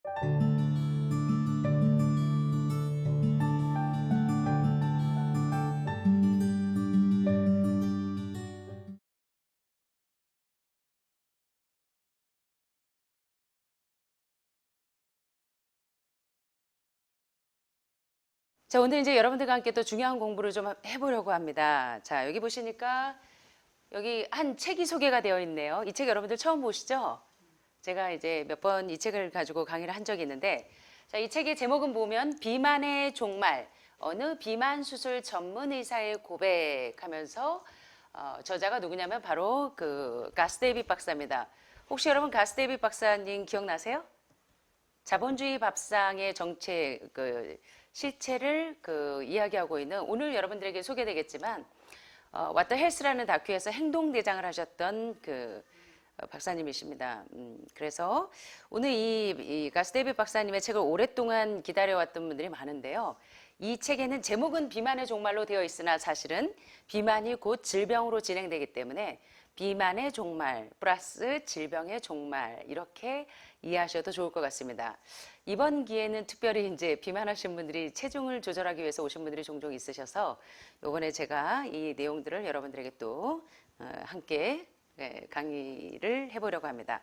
자, 오늘 이제 여러분들과 함께 또 중요한 공부를 좀 해보려고 합니다. 자, 여기 보시니까 여기 한 책이 소개가 되어 있네요. 이 책 여러분들 처음 보시죠? 제가 이제 몇 번 이 책을 가지고 강의를 한 적이 있는데, 자, 이 책의 제목은 보면 비만의 종말, 어느 비만 수술 전문 의사의 고백하면서 저자가 누구냐면 바로 그 가스 데이빗 박사입니다. 혹시 여러분 가스 데이빗 박사님 기억나세요? 자본주의 밥상의 정책 그 실체를 그 이야기하고 있는 오늘 여러분들에게 소개되겠지만 왓더 헬스라는 다큐에서 행동대장을 하셨던 그 박사님이십니다. 그래서 오늘 이 가스 데이빗 박사님의 책을 오랫동안 기다려왔던 분들이 많은데요. 이 책에는 제목은 비만의 종말로 되어 있으나 사실은 비만이 곧 질병으로 진행되기 때문에 비만의 종말 플러스 질병의 종말 이렇게 이해하셔도 좋을 것 같습니다. 이번 기회는 특별히 이제 비만하신 분들이 체중을 조절하기 위해서 오신 분들이 종종 있으셔서 이번에 제가 이 내용들을 여러분들에게 또 함께 강의를 해보려고 합니다.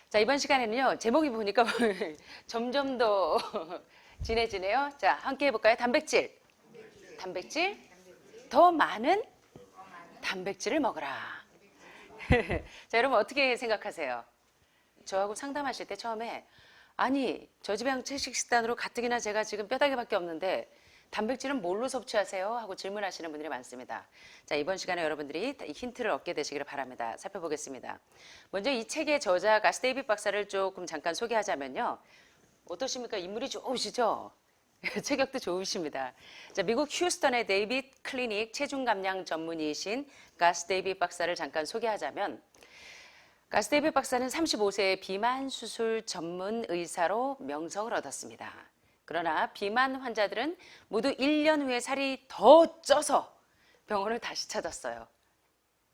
자, 이번 시간에는요, 제목이 보니까 점점 더 진해지네요. 자, 함께 해볼까요? 단백질. 단백질. 더 많은 단백질을 먹어라. 자, 여러분 어떻게 생각하세요? 저하고 상담하실 때 처음에 아니 저지방 채식 식단으로 가뜩이나 제가 지금 뼈다귀밖에 없는데 단백질은 뭘로 섭취하세요? 하고 질문하시는 분들이 많습니다. 자, 이번 시간에 여러분들이 힌트를 얻게 되시기를 바랍니다. 살펴보겠습니다. 먼저 이 책의 저자 가스 데이빗 박사를 조금 잠깐 소개하자면요. 어떠십니까? 인물이 좋으시죠? 체격도 좋으십니다. 자, 미국 휴스턴의 데이빗 클리닉 체중 감량 전문의이신 가스 데이빗 박사를 잠깐 소개하자면 가스 데이빗 박사는 35세의 비만 수술 전문 의사로 명성을 얻었습니다. 그러나 비만 환자들은 모두 1년 후에 살이 더 쪄서 병원을 다시 찾았어요.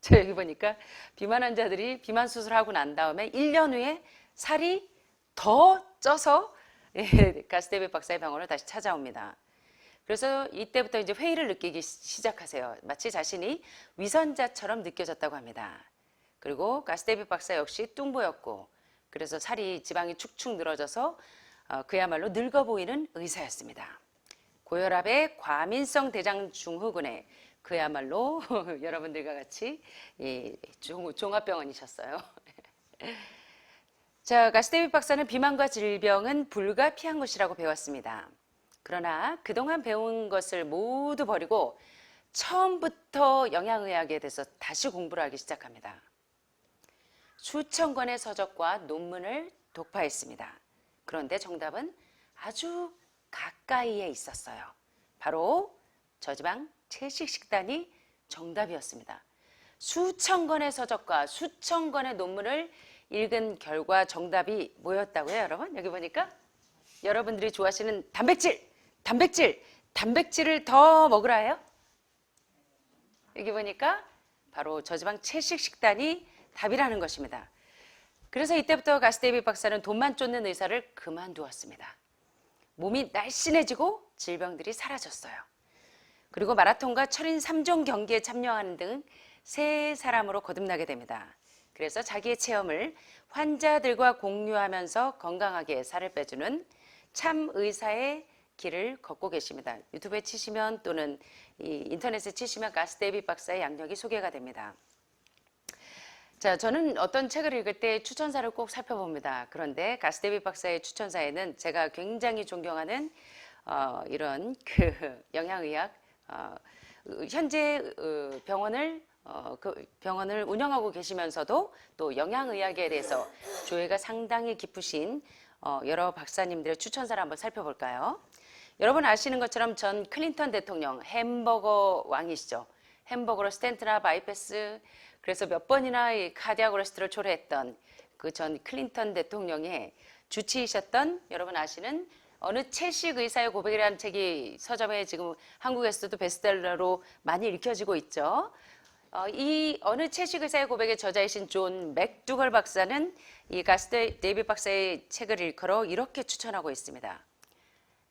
자, 여기 보니까 비만 환자들이 비만 수술하고 난 다음에 1년 후에 살이 더 쪄서 가스 데이빗 박사의 병원을 다시 찾아옵니다. 그래서 이때부터 이제 회의를 느끼기 시작하세요. 마치 자신이 위선자처럼 느껴졌다고 합니다. 그리고 가스 데이빗 박사 역시 뚱보였고 그래서 살이 지방이 축축 늘어져서 그야말로 늙어 보이는 의사였습니다. 고혈압의 과민성 대장 증후군에 그야말로 여러분들과 같이 종합병원이셨어요. 자, 가스 데이빗 박사는 비만과 질병은 불가피한 것이라고 배웠습니다. 그러나 그동안 배운 것을 모두 버리고 처음부터 영양의학에 대해서 다시 공부를 하기 시작합니다. 수천 권의 서적과 논문을 독파했습니다. 그런데 정답은 아주 가까이에 있었어요. 바로 저지방 채식 식단이 정답이었습니다. 수천 권의 서적과 수천 권의 논문을 읽은 결과 정답이 뭐였다고요, 여러분? 여기 보니까 여러분들이 좋아하시는 단백질을 더 먹으라 해요. 여기 보니까 바로 저지방 채식 식단이 답이라는 것입니다. 그래서 이때부터 가스 데이빗 박사는 돈만 쫓는 의사를 그만두었습니다. 몸이 날씬해지고 질병들이 사라졌어요. 그리고 마라톤과 철인 3종 경기에 참여하는 등 세 사람으로 거듭나게 됩니다. 그래서 자기의 체험을 환자들과 공유하면서 건강하게 살을 빼주는 참 의사의 길을 걷고 계십니다. 유튜브에 치시면 또는 인터넷에 치시면 가스 데이빗 박사의 양력이 소개가 됩니다. 자, 저는 어떤 책을 읽을 때 추천사를 꼭 살펴봅니다. 그런데 가스 데이빗 박사의 추천사에는 제가 굉장히 존경하는 이런 그 영양의학 현재 병원을 운영하고 계시면서도 또 영양의학에 대해서 조예가 상당히 깊으신 여러 박사님들의 추천사를 한번 살펴볼까요? 여러분 아시는 것처럼 전 클린턴 대통령 햄버거 왕이시죠. 햄버거로 스텐트나 바이패스 그래서 몇 번이나 이 카디악 어레스트를 초래했던 그 전 클린턴 대통령의 주치이셨던 여러분 아시는 어느 채식 의사의 고백이라는 책이 서점에 지금 한국에서도 베스트셀러로 많이 읽혀지고 있죠. 이 어느 채식 의사의 고백의 저자이신 존 맥두걸 박사는 이 가스 데이빗 박사의 책을 일컬어 이렇게 추천하고 있습니다.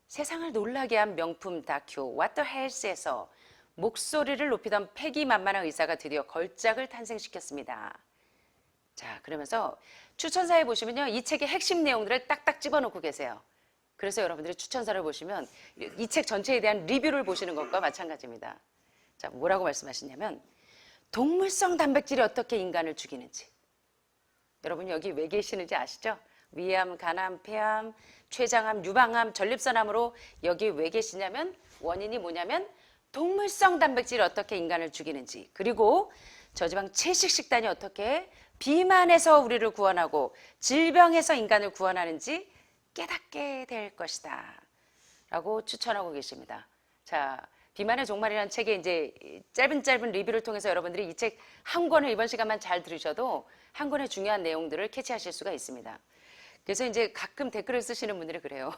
세상을 놀라게 한 명품 다큐 What the Hells에서 목소리를 높이던 패기만만한 의사가 드디어 걸작을 탄생시켰습니다. 자, 그러면서 추천사에 보시면요, 이 책의 핵심 내용들을 딱딱 집어넣고 계세요. 그래서 여러분들이 추천사를 보시면 이 책 전체에 대한 리뷰를 보시는 것과 마찬가지입니다. 자, 뭐라고 말씀하시냐면 동물성 단백질이 어떻게 인간을 죽이는지. 여러분 여기 왜 계시는지 아시죠? 위암, 간암, 폐암, 췌장암, 유방암, 전립선암으로 여기 왜 계시냐면 원인이 뭐냐면 동물성 단백질이 어떻게 인간을 죽이는지, 그리고 저지방 채식 식단이 어떻게 비만에서 우리를 구원하고 질병에서 인간을 구원하는지 깨닫게 될 것이다 라고 추천하고 계십니다. 자, 비만의 종말이라는 책의 이제 짧은 리뷰를 통해서 여러분들이 이 책 한 권을 이번 시간만 잘 들으셔도 한 권의 중요한 내용들을 캐치하실 수가 있습니다. 그래서 이제 가끔 댓글을 쓰시는 분들이 그래요.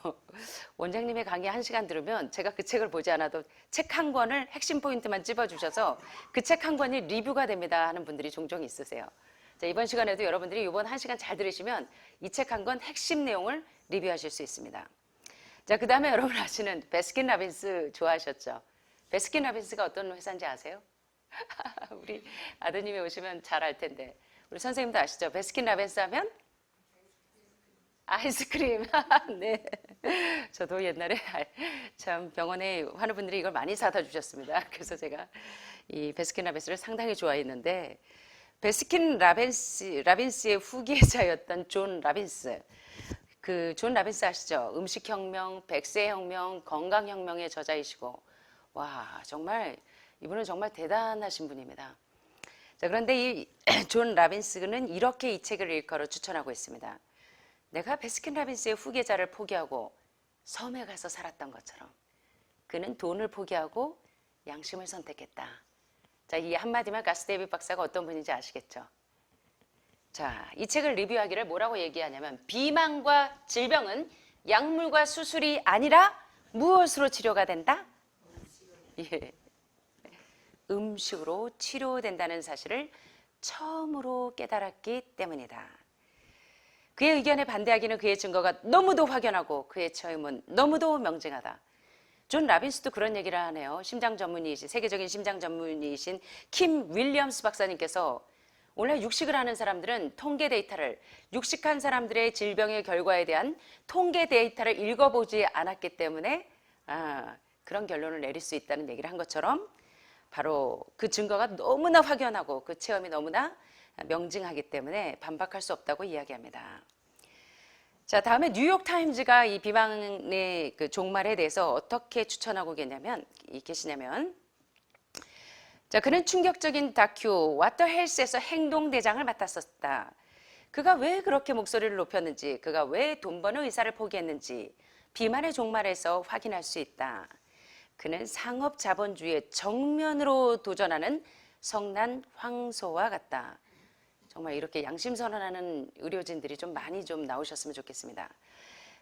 원장님의 강의 1시간 들으면 제가 그 책을 보지 않아도 책 한 권을 핵심 포인트만 찝어주셔서 그 책 한 권이 리뷰가 됩니다 하는 분들이 종종 있으세요. 자, 이번 시간에도 여러분들이 이번 1시간 잘 들으시면 이 책 한 권 핵심 내용을 리뷰하실 수 있습니다. 자, 그 다음에 여러분 아시는 베스킨라빈스 좋아하셨죠? 베스킨라빈스가 어떤 회사인지 아세요? 우리 아드님이 오시면 잘 알 텐데, 우리 선생님도 아시죠? 베스킨라빈스 하면 아이스크림. 네. 저도 옛날에 참 병원에 하는 분들이 이걸 많이 사다 주셨습니다. 그래서 제가 이 베스킨라빈스를 상당히 좋아했는데, 라빈스의 후계자였던 존 라빈스. 그 존 라빈스 아시죠? 음식혁명, 백세혁명, 건강혁명의 저자이시고, 와, 정말 이분은 정말 대단하신 분입니다. 자, 그런데 이 존 라빈스는 이렇게 이 책을 일컬어 추천하고 있습니다. 내가 베스킨라빈스의 후계자를 포기하고 섬에 가서 살았던 것처럼 그는 돈을 포기하고 양심을 선택했다. 자, 이 한마디만 가스 데이빗 박사가 어떤 분인지 아시겠죠? 자, 이 책을 리뷰하기를 뭐라고 얘기하냐면 비만과 질병은 약물과 수술이 아니라 무엇으로 치료가 된다? 예. 음식으로 치료된다는 사실을 처음으로 깨달았기 때문이다. 그의 의견에 반대하기는 그의 증거가 너무도 확연하고 그의 처음은 너무도 명징하다. 존 라빈스도 그런 얘기를 하네요. 심장 전문의이신, 세계적인 심장 전문의이신 킴 윌리엄스 박사님께서 원래 육식을 하는 사람들은 통계 데이터를, 육식한 사람들의 질병의 결과에 대한 통계 데이터를 읽어보지 않았기 때문에 그런 결론을 내릴 수 있다는 얘기를 한 것처럼 바로 그 증거가 너무나 확연하고 그 체험이 너무나 명징하기 때문에 반박할 수 없다고 이야기합니다. 자, 다음에 뉴욕타임즈가 이 비만의 그 종말에 대해서 어떻게 추천하고 계시냐면, 자, 그는 충격적인 다큐 What the Hells에서 행동대장을 맡았었다. 그가 왜 그렇게 목소리를 높였는지, 그가 왜 돈 버는 의사를 포기했는지 비만의 종말에서 확인할 수 있다. 그는 상업 자본주의의 정면으로 도전하는 성난 황소와 같다. 정말 이렇게 양심 선언하는 의료진들이 좀 많이 좀 나오셨으면 좋겠습니다.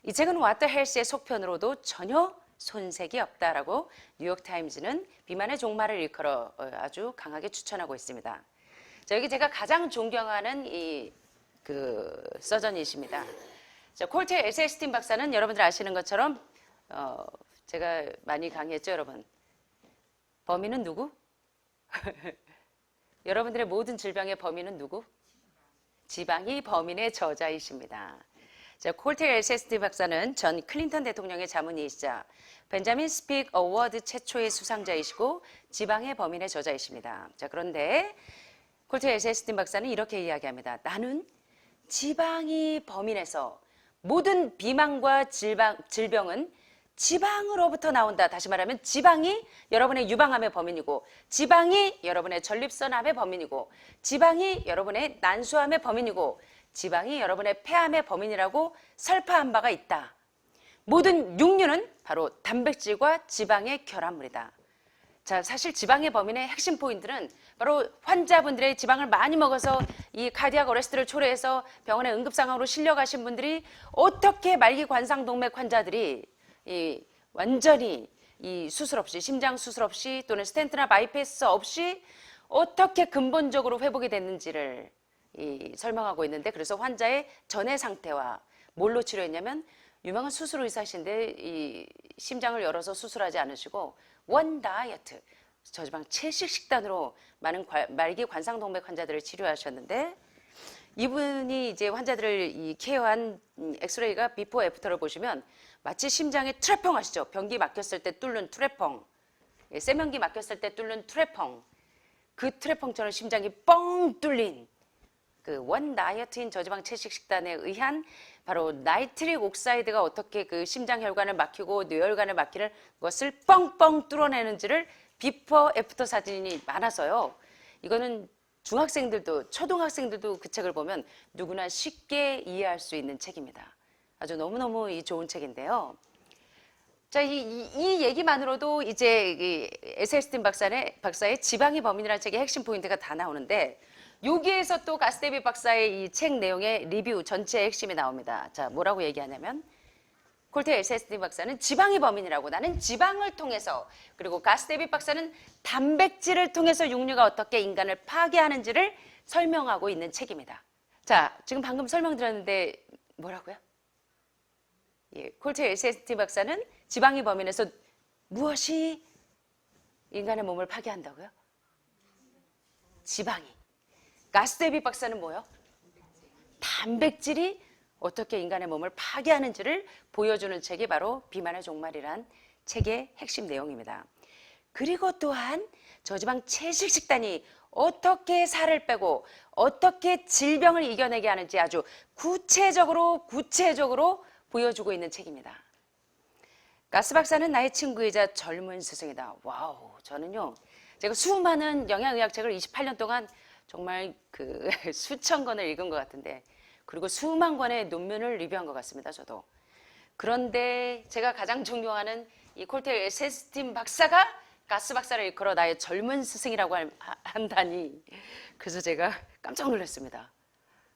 이 책은 What the Hells의 속편으로도 전혀 손색이 없다라고 뉴욕타임즈는 비만의 종말을 일컬어 아주 강하게 추천하고 있습니다. 자, 여기 제가 가장 존경하는 그 서전이십니다. 자, 콜트 에세스틴 박사는 여러분들 아시는 것처럼 제가 많이 강의했죠, 여러분. 범인은 누구? 여러분들의 모든 질병의 범인은 누구? 지방이 범인의 저자이십니다. 자, 콜트 에세스틴 박사는 전 클린턴 대통령의 자문이시자 벤자민 스픽 어워드 최초의 수상자이시고 지방의 범인의 저자이십니다. 자, 그런데 콜트 에세스틴 박사는 이렇게 이야기합니다. 나는 지방이 범인에서 모든 비만과 질병은 지방으로부터 나온다. 다시 말하면 지방이 여러분의 유방암의 범인이고, 지방이 여러분의 전립선암의 범인이고, 지방이 여러분의 난수암의 범인이고, 지방이 여러분의 폐암의 범인이라고 설파한 바가 있다. 모든 육류는 바로 단백질과 지방의 결합물이다. 자, 사실 지방의 범인의 핵심 포인트는 바로 환자분들의 지방을 많이 먹어서 이 카디악 어레스트를 초래해서 병원에 응급 상황으로 실려가신 분들이 어떻게 말기 관상동맥 환자들이 완전히 이 수술 없이, 심장 수술 없이 또는 스텐트나 바이패스 없이 어떻게 근본적으로 회복이 됐는지를 설명하고 있는데, 그래서 환자의 전해 상태와 뭘로 치료했냐면 유명한 수술 의사신데 이 심장을 열어서 수술하지 않으시고 원 다이어트, 저지방 채식 식단으로 많은 말기 관상동맥 환자들을 치료하셨는데, 이분이 이제 환자들을 케어한 엑스레이가 비포 애프터를 보시면 마치 심장의 트래펑 아시죠? 변기 막혔을 때 뚫는 트래펑, 세면기 막혔을 때 뚫는 트래펑, 그 트래펑처럼 심장이 뻥 뚫린 그 원 다이어트인 저지방 채식 식단에 의한 바로 나이트릭 옥사이드가 어떻게 그 심장 혈관을 막히고 뇌혈관을 막히는 것을 뻥뻥 뚫어내는지를 비포 애프터 사진이 많아서요. 이거는 중학생들도 초등학생들도 그 책을 보면 누구나 쉽게 이해할 수 있는 책입니다. 아주 너무너무 좋은 책인데요. 자, 이 얘기만으로도 이제 에셀스틴 박사의 지방이 범인이라는 책의 핵심 포인트가 다 나오는데, 여기에서 또 가스데비 박사의 이 책 내용의 리뷰 전체 핵심이 나옵니다. 자, 뭐라고 얘기하냐면 콜테 에셀스틴 박사는 지방이 범인이라고, 나는 지방을 통해서, 그리고 가스데비 박사는 단백질을 통해서 육류가 어떻게 인간을 파괴하는지를 설명하고 있는 책입니다. 자, 지금 방금 설명드렸는데 뭐라고요? 콜테 에셀스틴 박사는 지방이 범인에서 무엇이 인간의 몸을 파괴한다고요? 지방이. 가스데비 박사는 뭐요? 단백질이 어떻게 인간의 몸을 파괴하는지를 보여주는 책이 바로 비만의 종말이란 책의 핵심 내용입니다. 그리고 또한 저지방 채식 식단이 어떻게 살을 빼고 어떻게 질병을 이겨내게 하는지 아주 구체적으로 보여주고 있는 책입니다. 가스 박사는 나의 친구이자 젊은 스승이다. 와우, 저는요, 제가 수많은 영양의학 책을 28년 동안 정말 그 수천 권을 읽은 것 같은데, 그리고 수만 권의 논문을 리뷰한 것 같습니다, 저도. 그런데 제가 가장 존경하는 이 콜테 에셀스틴 박사가 가스 박사를 일컬어 나의 젊은 스승이라고 한다니, 그래서 제가 깜짝 놀랐습니다.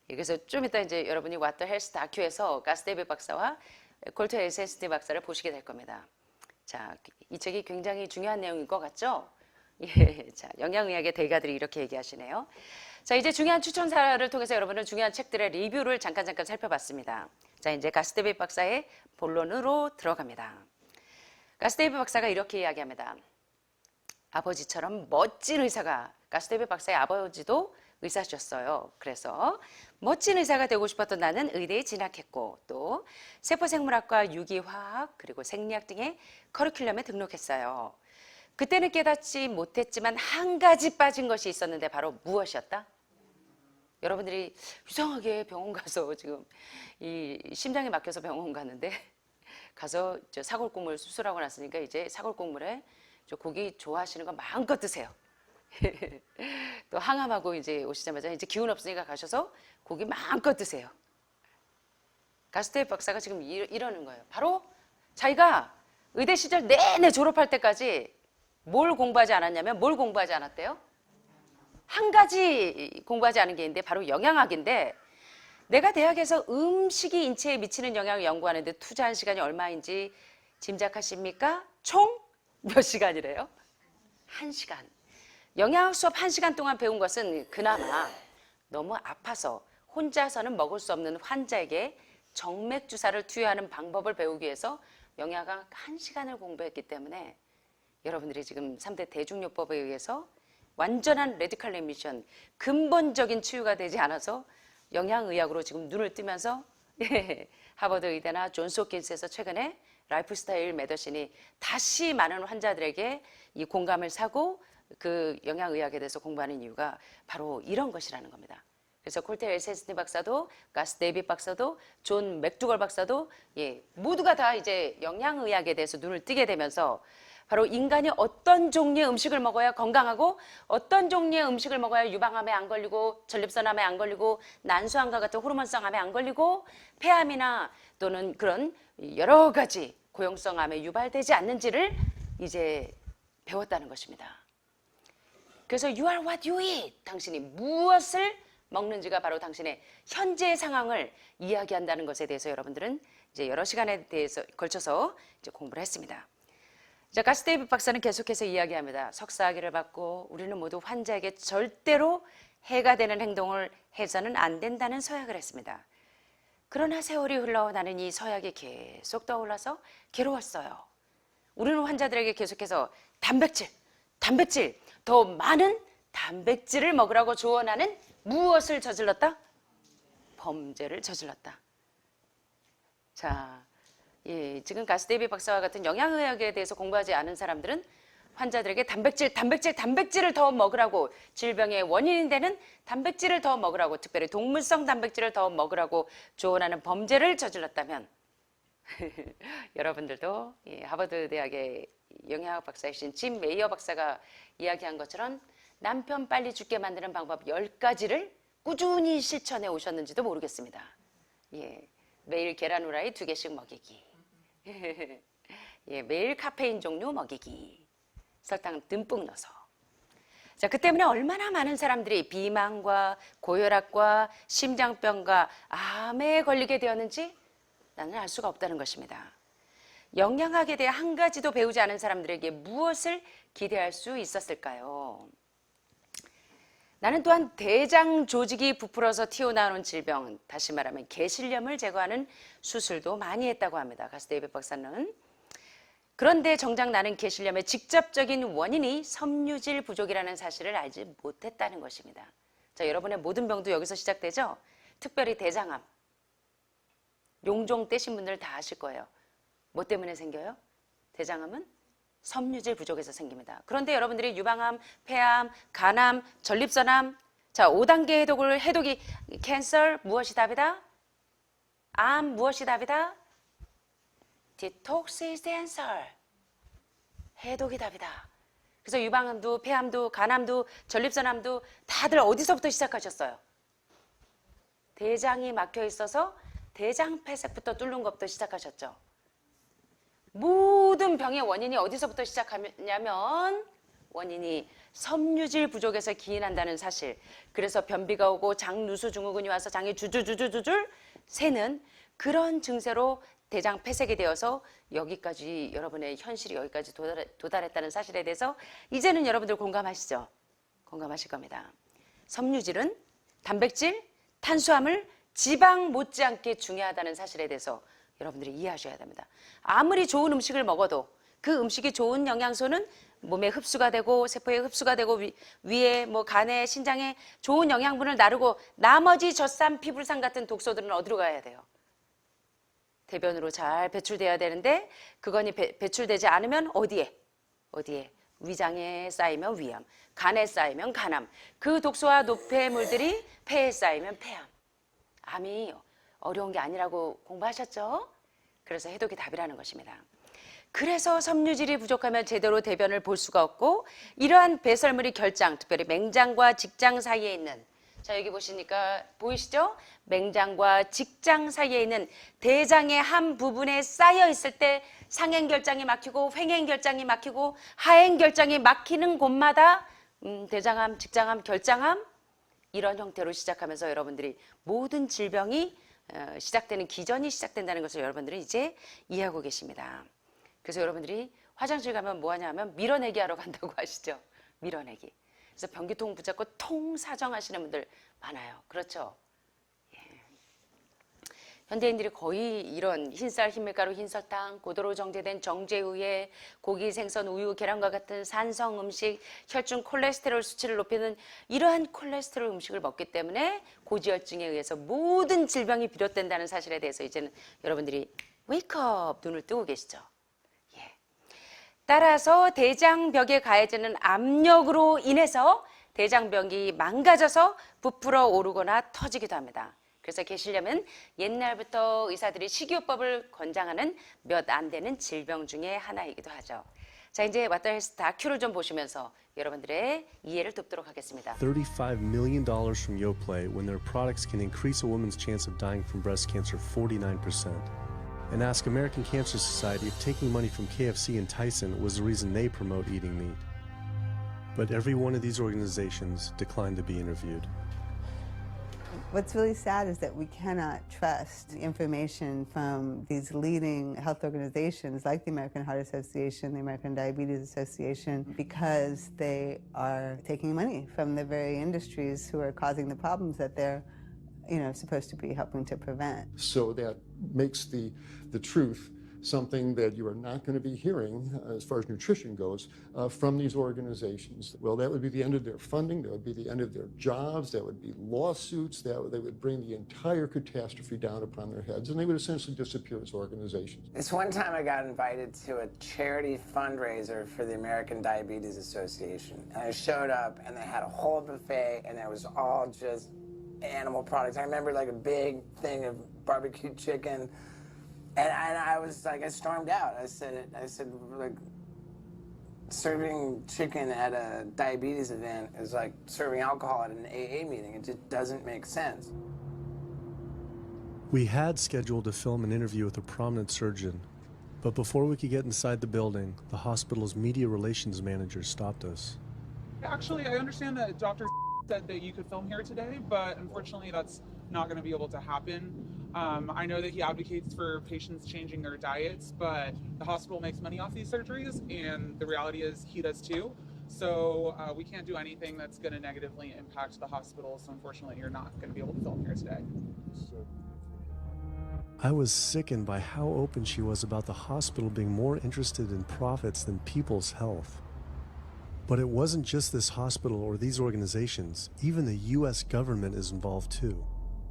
그래서 좀 이따 이제 여러분이 왓더 헬스 다큐에서 가스데비 박사와 콜테 에셀스틴 박사를 보시게 될 겁니다. 자, 이 책이 굉장히 중요한 내용인 것 같죠? 예, 자, 영양의학의 대가들이 이렇게 얘기하시네요. 자, 이제 중요한 추천사를 통해서 여러분은 중요한 책들의 리뷰를 잠깐 살펴봤습니다. 자, 이제 가스데비 박사의 본론으로 들어갑니다. 가스데비 박사가 이렇게 이야기합니다. 아버지처럼 멋진 의사가, 가스데비 박사의 아버지도 의사셨어요. 그래서 멋진 의사가 되고 싶었던 나는 의대에 진학했고, 또 세포생물학과 유기화학 그리고 생리학 등의 커리큘럼에 등록했어요. 그때는 깨닫지 못했지만 한 가지 빠진 것이 있었는데 바로 무엇이었다? 여러분들이 이상하게 병원 가서 지금 이 심장이 막혀서 병원 갔는데 가서 저 사골국물 수술하고 났으니까 이제 사골국물에 저 고기 좋아하시는 거 마음껏 드세요. 또 항암하고 이제 오시자마자 이제 기운 없으니까 가셔서 고기 마음껏 드세요. 가스데비 박사가 지금 이러는 거예요. 바로 자기가 의대 시절 내내 졸업할 때까지 뭘 공부하지 않았냐면, 뭘 공부하지 않았대요? 한 가지 공부하지 않은 게 있는데 바로 영양학인데, 내가 대학에서 음식이 인체에 미치는 영향을 연구하는데 투자한 시간이 얼마인지 짐작하십니까? 총 몇 시간이래요? 1시간. 영양학 수업 1시간 동안 배운 것은 그나마 너무 아파서 혼자서는 먹을 수 없는 환자에게 정맥 주사를 투여하는 방법을 배우기 위해서 영양학 1시간을 공부했기 때문에 여러분들이 지금 3대 대중요법에 의해서 완전한 레디컬 레미션, 근본적인 치유가 되지 않아서 영양의학으로 지금 눈을 뜨면서 하버드 의대나 존스 홉킨스에서 최근에 라이프스타일 메디신이 다시 많은 환자들에게 이 공감을 사고 그 영양의학에 대해서 공부하는 이유가 바로 이런 것이라는 겁니다. 그래서 콜테 에셀스틴 박사도, 가스데비 박사도, 존 맥두걸 박사도 모두가 다 이제 영양의학에 대해서 눈을 뜨게 되면서 바로 인간이 어떤 종류의 음식을 먹어야 건강하고 어떤 종류의 음식을 먹어야 유방암에 안 걸리고 전립선암에 안 걸리고 난수암과 같은 호르몬성 암에 안 걸리고 폐암이나 또는 그런 여러 가지 고형성 암에 유발되지 않는지를 이제 배웠다는 것입니다. 그래서 you are what you eat. 당신이 무엇을 먹는지가 바로 당신의 현재 상황을 이야기한다는 것에 대해서 여러분들은 이제 여러 시간에 대해서 걸쳐서 이제 공부를 했습니다. 자, 가스 데이빗 박사는 계속해서 이야기합니다. 석사학위를 받고 우리는 모두 환자에게 절대로 해가 되는 행동을 해서는 안 된다는 서약을 했습니다. 그러나 세월이 흘러 나는 이 서약이 계속 떠올라서 괴로웠어요. 우리는 환자들에게 계속해서 단백질, 더 많은 단백질을 먹으라고 조언하는 무엇을 저질렀다? 범죄를 저질렀다. 자, 예, 지금 가스 데이빗 박사와 같은 영양의학에 대해서 공부하지 않은 사람들은 환자들에게 단백질을 더 먹으라고, 질병의 원인이 되는 단백질을 더 먹으라고, 특별히 동물성 단백질을 더 먹으라고 조언하는 범죄를 저질렀다면 여러분들도 하버드 대학의 영양학 박사이신 짐 메이어 박사가 이야기한 것처럼 남편 빨리 죽게 만드는 방법 10가지를 꾸준히 실천해 오셨는지도 모르겠습니다. 예, 매일 계란 후라이 2개씩 먹이기, 예, 매일 카페인 종류 먹이기, 설탕 듬뿍 넣어서. 자, 그 때문에 얼마나 많은 사람들이 비만과 고혈압과 심장병과 암에 걸리게 되었는지 나는 알 수가 없다는 것입니다. 영양학에 대해 한 가지도 배우지 않은 사람들에게 무엇을 기대할 수 있었을까요? 나는 또한 대장 조직이 부풀어서 튀어나오는 질병, 다시 말하면 개실염을 제거하는 수술도 많이 했다고 합니다. 가스 데이빗 박사는. 그런데 정작 나는 개실염의 직접적인 원인이 섬유질 부족이라는 사실을 알지 못했다는 것입니다. 자, 여러분의 모든 병도 여기서 시작되죠? 특별히 대장암. 용종 떼신 분들 다 아실 거예요. 뭐 때문에 생겨요? 대장암은 섬유질 부족에서 생깁니다. 그런데 여러분들이 유방암, 폐암, 간암, 전립선암, 자, 5단계 해독이 캔서 무엇이 답이다? 암 무엇이 답이다? 디톡스 is the answer. 해독이 답이다. 그래서 유방암도, 폐암도, 간암도, 전립선암도 다들 어디서부터 시작하셨어요? 대장이 막혀 있어서 대장 폐색부터 뚫는 것부터 시작하셨죠. 모든 병의 원인이 어디서부터 시작하냐면 원인이 섬유질 부족에서 기인한다는 사실. 그래서 변비가 오고 장누수 증후군이 와서 장이 주줄 새는 그런 증세로 대장 폐색이 되어서 여기까지, 여러분의 현실이 여기까지 도달했다는 사실에 대해서 이제는 여러분들 공감하시죠? 공감하실 겁니다. 섬유질은 단백질, 탄수화물, 지방 못지않게 중요하다는 사실에 대해서 여러분들이 이해하셔야 됩니다. 아무리 좋은 음식을 먹어도 그 음식이 좋은 영양소는 몸에 흡수가 되고 세포에 흡수가 되고 위에 뭐 간에 신장에 좋은 영양분을 나르고 나머지 젖산, 피불산 같은 독소들은 어디로 가야 돼요? 대변으로 잘 배출돼야 되는데 그거니 배출되지 않으면 어디에? 위장에 쌓이면 위암, 간에 쌓이면 간암, 그 독소와 노폐물들이 폐에 쌓이면 폐암. 암이 어려운 게 아니라고 공부하셨죠? 그래서 해독이 답이라는 것입니다. 그래서 섬유질이 부족하면 제대로 대변을 볼 수가 없고 이러한 배설물이 결장, 특별히 맹장과 직장 사이에 있는, 자, 여기 보시니까 보이시죠? 맹장과 직장 사이에 있는 대장의 한 부분에 쌓여 있을 때 상행결장이 막히고 횡행결장이 막히고 하행결장이 막히는 곳마다 대장암, 직장암, 결장암 이런 형태로 시작하면서 여러분들이 모든 질병이 시작되는 기전이 시작된다는 것을 여러분들은 이제 이해하고 계십니다. 그래서 여러분들이 화장실 가면 뭐 하냐 하면 밀어내기 하러 간다고 하시죠. 밀어내기. 그래서 변기통 붙잡고 통사정 하시는 분들 많아요. 그렇죠? 예. 현대인들이 거의 이런 흰쌀, 흰밀가루, 흰설탕, 고도로 정제된 정제우유, 고기, 생선, 우유, 계란과 같은 산성 음식, 혈중 콜레스테롤 수치를 높이는 이러한 콜레스테롤 음식을 먹기 때문에 고지혈증에 의해서 모든 질병이 비롯된다는 사실에 대해서 이제는 여러분들이 웨이크업 눈을 뜨고 계시죠. 예. 따라서 대장벽에 가해지는 압력으로 인해서 대장벽이 망가져서 부풀어 오르거나 터지기도 합니다. 그래서 개실염은 옛날부터 의사들이 식이요법을 권장하는 몇 안 되는 질병 중에 하나이기도 하죠. 자, 이제 왓더 헬스 다큐를 좀 보시면서 여러분들의 이해를 돕도록 하겠습니다. $35 million from Yoplait when their products can increase a woman's chance of dying from breast cancer 49%. And ask American Cancer Society if taking money from KFC and Tyson was the reason they promote eating meat. But every one of these organizations declined to be interviewed. What's really sad is that we cannot trust information from these leading health organizations like the American Heart Association, the American Diabetes Association, because they are taking money from the very industries who are causing the problems that they're supposed to be helping to prevent. So that makes the truth something that you are not going to be hearing as far as nutrition goes from these organizations. Well, that would be the end of their funding, that would be the end of their jobs, that would be lawsuits, they would bring the entire catastrophe down upon their heads, and they would essentially disappear as organizations. This one time I got invited to a charity fundraiser for the American Diabetes Association. And I showed up and they had a whole buffet and it was all just animal products. I remember like a big thing of barbecue chicken. And I was like, I stormed out. I said, like, serving chicken at a diabetes event is like serving alcohol at an AA meeting. It just doesn't make sense. We had scheduled to film an interview with a prominent surgeon, but before we could get inside the building, the hospital's media relations manager stopped us. Actually, I understand that Dr. said that you could film here today, but unfortunately that's not going to be able to happen. I know that he advocates for patients changing their diets, but the hospital makes money off these surgeries, and the reality is he does too. So we can't do anything that's going to negatively impact the hospital, so unfortunately you're not going to be able to film here today. I was sickened by how open she was about the hospital being more interested in profits than people's health. But it wasn't just this hospital or these organizations. Even the U.S. government is involved too.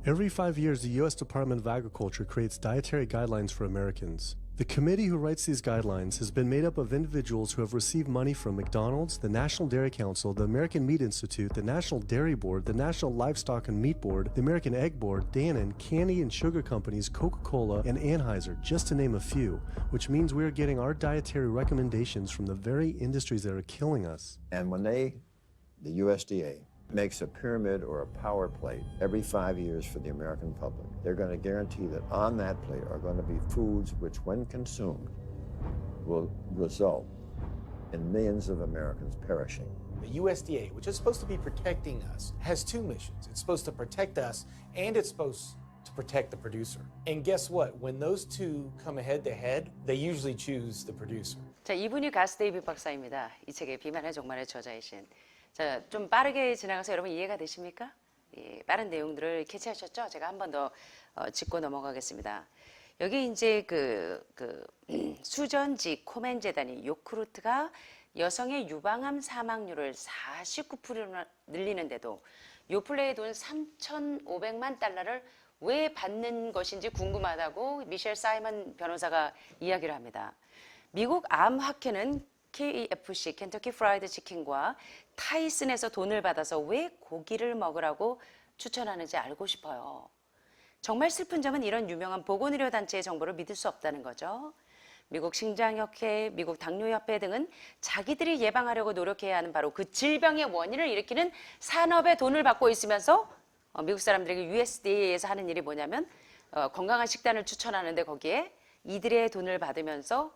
Every 5 years, the U.S. Department of Agriculture creates dietary guidelines for Americans. The committee who writes these guidelines has been made up of individuals who have received money from McDonald's, the National Dairy Council, the American Meat Institute, the National Dairy Board, the National Livestock and Meat Board, the American Egg Board, Dannon, candy and sugar companies, Coca-Cola, and Anheuser, just to name a few, which means we are getting our dietary recommendations from the very industries that are killing us. And when the USDA, makes a pyramid or a power plate every 5 years for the American public, they're going to guarantee that on that plate are going to be foods which, when consumed, will result in millions of Americans perishing. The USDA, which is supposed to be protecting us, has two missions. It's supposed to protect us, and it's supposed to protect the producer. And guess what? When those two come head to head, they usually choose the producer. 자, 이분이 가스 데이빗 박사입니다. 이 책의 비만의 종말의 저자이신. 자, 좀 빠르게 지나가서 여러분 이해가 되십니까? 예, 빠른 내용들을 캐치하셨죠? 제가 한 번 더 짚고 넘어가겠습니다. 여기 이제 수전지 코멘 재단이 요크루트가 여성의 유방암 사망률을 49% 늘리는데도 요플레의 돈 3,500만 달러를 왜 받는 것인지 궁금하다고 미셸 사이먼 변호사가 이야기를 합니다. 미국 암학회는 KFC, 켄터키 프라이드 치킨과 타이슨에서 돈을 받아서 왜 고기를 먹으라고 추천하는지 알고 싶어요. 정말 슬픈 점은 이런 유명한 보건의료 단체의 정보를 믿을 수 없다는 거죠. 미국 심장협회, 미국 당뇨협회 등은 자기들이 예방하려고 노력해야 하는 바로 그 질병의 원인을 일으키는 산업에 돈을 받고 있으면서 미국 사람들에게 USDA에서 하는 일이 뭐냐면 건강한 식단을 추천하는데 거기에 이들의 돈을 받으면서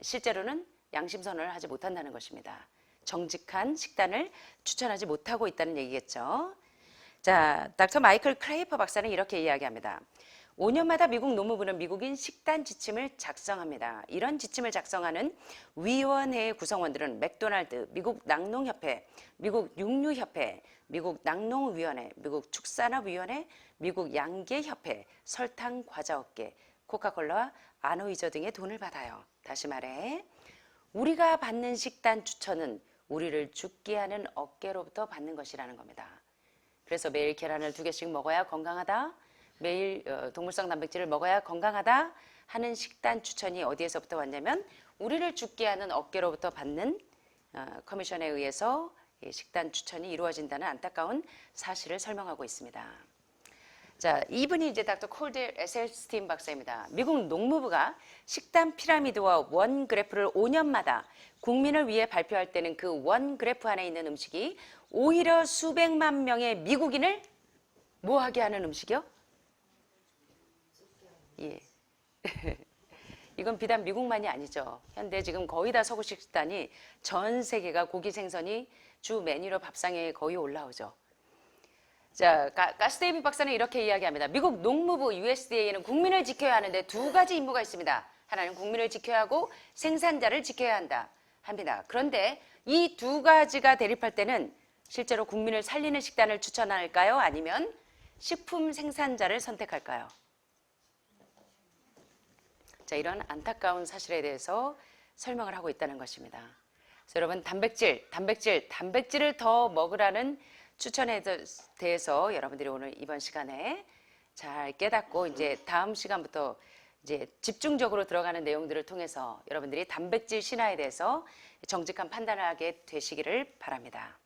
실제로는 양심선언을 하지 못한다는 것입니다. 정직한 식단을 추천하지 못하고 있다는 얘기겠죠. 자, 닥터 마이클 크레이퍼 박사는 이렇게 이야기합니다. 5년마다 미국 노무부는 미국인 식단 지침을 작성합니다. 이런 지침을 작성하는 위원회의 구성원들은 맥도날드, 미국 낙농협회, 미국 육류협회, 미국 낙농위원회, 미국 축산업위원회, 미국 양계협회, 설탕과자업계, 코카콜라와 아노이저 등의 돈을 받아요. 다시 말해 우리가 받는 식단 추천은 우리를 죽게 하는 어깨로부터 받는 것이라는 겁니다. 그래서 매일 계란을 2개씩 먹어야 건강하다, 매일 동물성 단백질을 먹어야 건강하다 하는 식단 추천이 어디에서부터 왔냐면 우리를 죽게 하는 어깨로부터 받는 커미션에 의해서 식단 추천이 이루어진다는 안타까운 사실을 설명하고 있습니다. 자, 이분이 이제 닥터 콜델 에셀스틴 박사입니다. 미국 농무부가 식단 피라미드와 원 그래프를 5년마다 국민을 위해 발표할 때는 그 원 그래프 안에 있는 음식이 오히려 수백만 명의 미국인을 뭐하게 하는 음식이요? 예. 이건 비단 미국만이 아니죠. 현대 지금 거의 다 서구식 식단이 전 세계가 고기 생선이 주 메뉴로 밥상에 거의 올라오죠. 자, 가스데이비 박사는 이렇게 이야기합니다. 미국 농무부 USDA는 국민을 지켜야 하는데 두 가지 임무가 있습니다. 하나는 국민을 지켜야 하고 생산자를 지켜야 한다 합니다. 그런데 이 두 가지가 대립할 때는 실제로 국민을 살리는 식단을 추천할까요? 아니면 식품 생산자를 선택할까요? 자, 이런 안타까운 사실에 대해서 설명을 하고 있다는 것입니다. 그래서 여러분 단백질을 더 먹으라는 추천에 대해서 여러분들이 오늘 이번 시간에 잘 깨닫고 이제 다음 시간부터 이제 집중적으로 들어가는 내용들을 통해서 여러분들이 단백질 신화에 대해서 정직한 판단을 하게 되시기를 바랍니다.